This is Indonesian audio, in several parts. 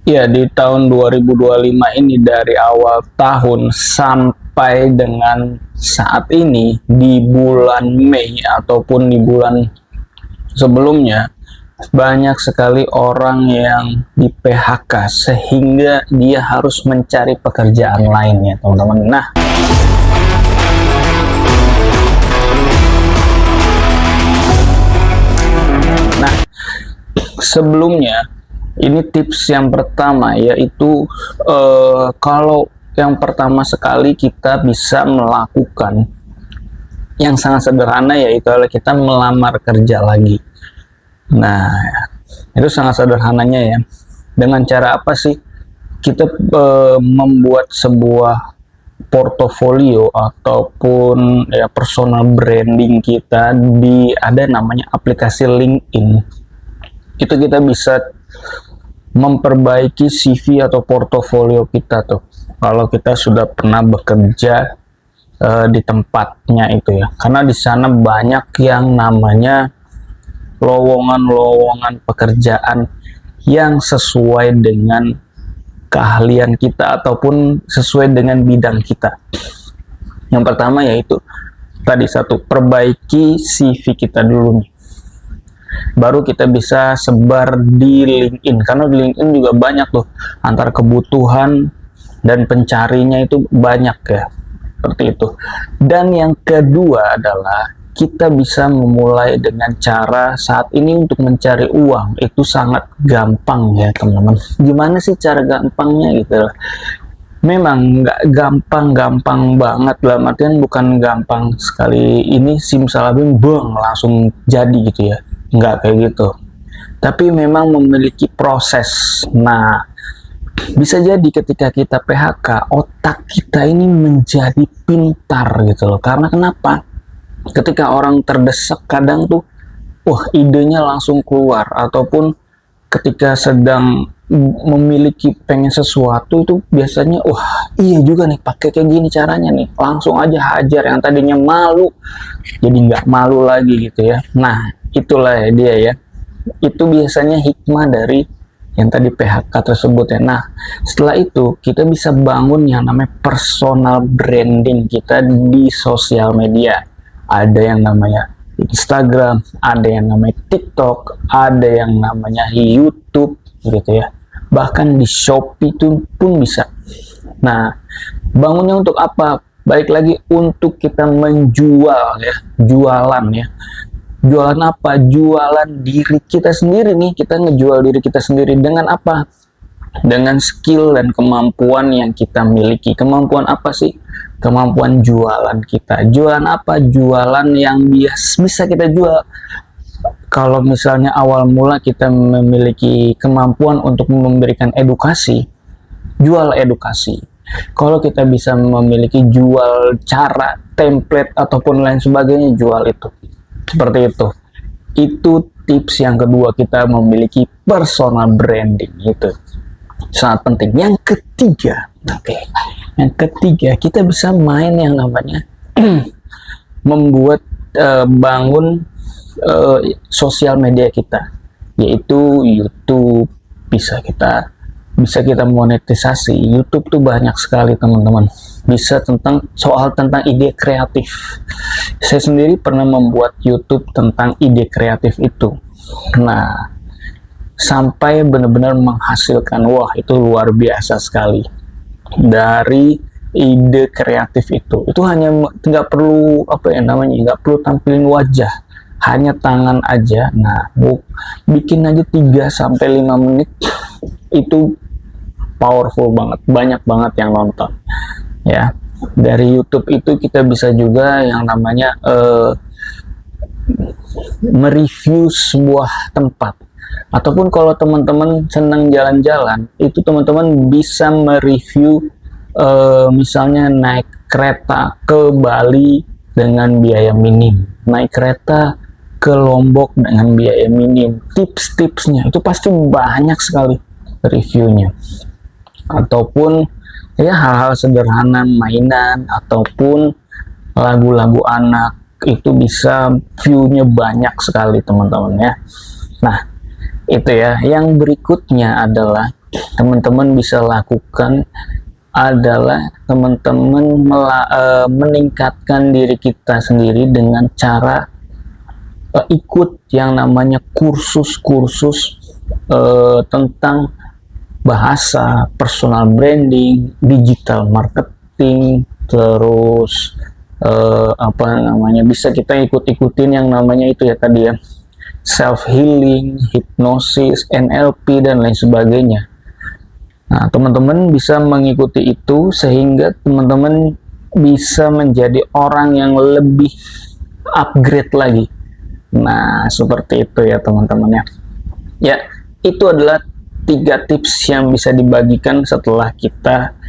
Ya, di tahun 2025 ini dari awal tahun sampai dengan saat ini di bulan Mei ataupun di bulan sebelumnya banyak sekali orang yang di PHK sehingga dia harus mencari pekerjaan lain ya teman-teman. Nah, sebelumnya ini tips yang pertama yaitu kalau yang pertama sekali kita bisa melakukan yang sangat sederhana yaitu kita melamar kerja lagi. Nah, itu sangat sederhananya ya. Dengan cara apa sih? Kita membuat sebuah portofolio ataupun ya personal branding kita di ada namanya aplikasi LinkedIn. Itu kita bisa memperbaiki CV atau portofolio kita tuh. Kalau kita sudah pernah bekerja di tempatnya itu ya. Karena di sana banyak yang namanya lowongan-lowongan pekerjaan yang sesuai dengan keahlian kita ataupun sesuai dengan bidang kita. Yang pertama yaitu tadi satu, perbaiki CV kita dulu nih. Baru kita bisa sebar di LinkedIn, karena di LinkedIn juga banyak tuh antar kebutuhan dan pencarinya itu banyak ya, seperti itu. Dan yang kedua adalah kita bisa memulai dengan cara saat ini untuk mencari uang itu sangat gampang ya teman-teman. Gimana sih cara gampangnya gitu? Memang nggak gampang-gampang banget, dalam artian bukan gampang sekali ini simsalabim bang langsung jadi gitu ya, nggak kayak gitu. Tapi memang memiliki proses. Nah, bisa jadi ketika kita PHK otak kita ini menjadi pintar gitu loh. Karena kenapa? Ketika orang terdesak kadang tuh wah idenya langsung keluar, ataupun ketika sedang memiliki pengen sesuatu itu biasanya wah iya juga nih pakai kayak gini caranya nih, langsung aja hajar yang tadinya malu jadi nggak malu lagi gitu ya. Nah itulah ya dia ya, itu biasanya hikmah dari yang tadi PHK tersebut ya. Nah setelah itu kita bisa bangun yang namanya personal branding kita di sosial media. Ada yang namanya Instagram, ada yang namanya TikTok, ada yang namanya YouTube gitu ya. Bahkan di Shopee itu pun bisa. Nah, bangunnya untuk apa? Baik lagi untuk kita menjual ya, jualan ya. Jualan apa? Jualan diri kita sendiri nih. Kita ngejual diri kita sendiri dengan apa? Dengan skill dan kemampuan yang kita miliki. Kemampuan apa sih? Kemampuan jualan kita. Jualan apa? Jualan yang bisa kita jual. Kalau misalnya awal mula kita memiliki kemampuan untuk memberikan edukasi, jual edukasi. Kalau kita bisa memiliki jual cara, template ataupun lain sebagainya, jual itu. Seperti itu. Itu tips yang kedua, kita memiliki personal branding itu sangat penting. Yang ketiga, yang ketiga kita bisa main yang namanya membuat bangun sosial media kita, yaitu YouTube. Bisa kita monetisasi. YouTube tuh banyak sekali teman-teman, bisa tentang ide kreatif. Saya sendiri pernah membuat YouTube tentang ide kreatif itu. Nah, sampai benar-benar menghasilkan, wah itu luar biasa sekali. Dari ide kreatif itu hanya nggak perlu nggak perlu tampilin wajah, hanya tangan aja. Nah, bikin aja 3-5 menit itu powerful banget, banyak banget yang nonton ya. Dari YouTube itu kita bisa juga yang namanya mereview sebuah tempat. Ataupun kalau teman-teman senang jalan-jalan, itu teman-teman bisa mereview misalnya naik kereta ke Bali dengan biaya minim, naik kereta ke Lombok dengan biaya minim. Tips-tipsnya itu pasti banyak sekali reviewnya. Ataupun ya hal-hal sederhana, mainan ataupun lagu-lagu anak, itu bisa view-nya banyak sekali teman-teman ya. Nah itu ya. Yang berikutnya adalah teman-teman bisa lakukan adalah teman-teman meningkatkan diri kita sendiri dengan cara ikut yang namanya kursus-kursus tentang bahasa, personal branding, digital marketing, terus bisa kita ikut-ikutin yang namanya itu ya tadi ya, self healing, hipnosis, NLP dan lain sebagainya. Nah, teman-teman bisa mengikuti itu sehingga teman-teman bisa menjadi orang yang lebih upgrade lagi. Nah, seperti itu ya teman-teman ya. Ya, itu adalah 3 tips yang bisa dibagikan setelah kita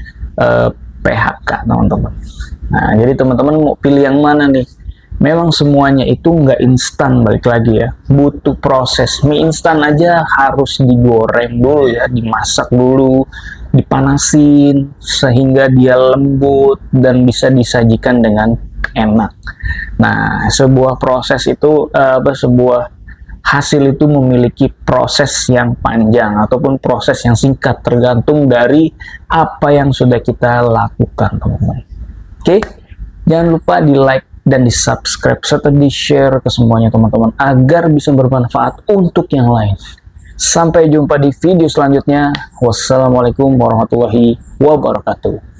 PHK teman-teman. Nah, jadi teman-teman mau pilih yang mana nih? Memang semuanya itu nggak instan, balik lagi ya, butuh proses. Mie instan aja harus digoreng dulu ya, dimasak dulu, dipanasin sehingga dia lembut dan bisa disajikan dengan enak. Nah, sebuah proses itu sebuah hasil itu memiliki proses yang panjang ataupun proses yang singkat, tergantung dari apa yang sudah kita lakukan teman-teman. Oke, jangan lupa di like dan di subscribe serta di share ke semuanya teman-teman agar bisa bermanfaat untuk yang lain. Sampai jumpa di video selanjutnya. Wassalamualaikum warahmatullahi wabarakatuh.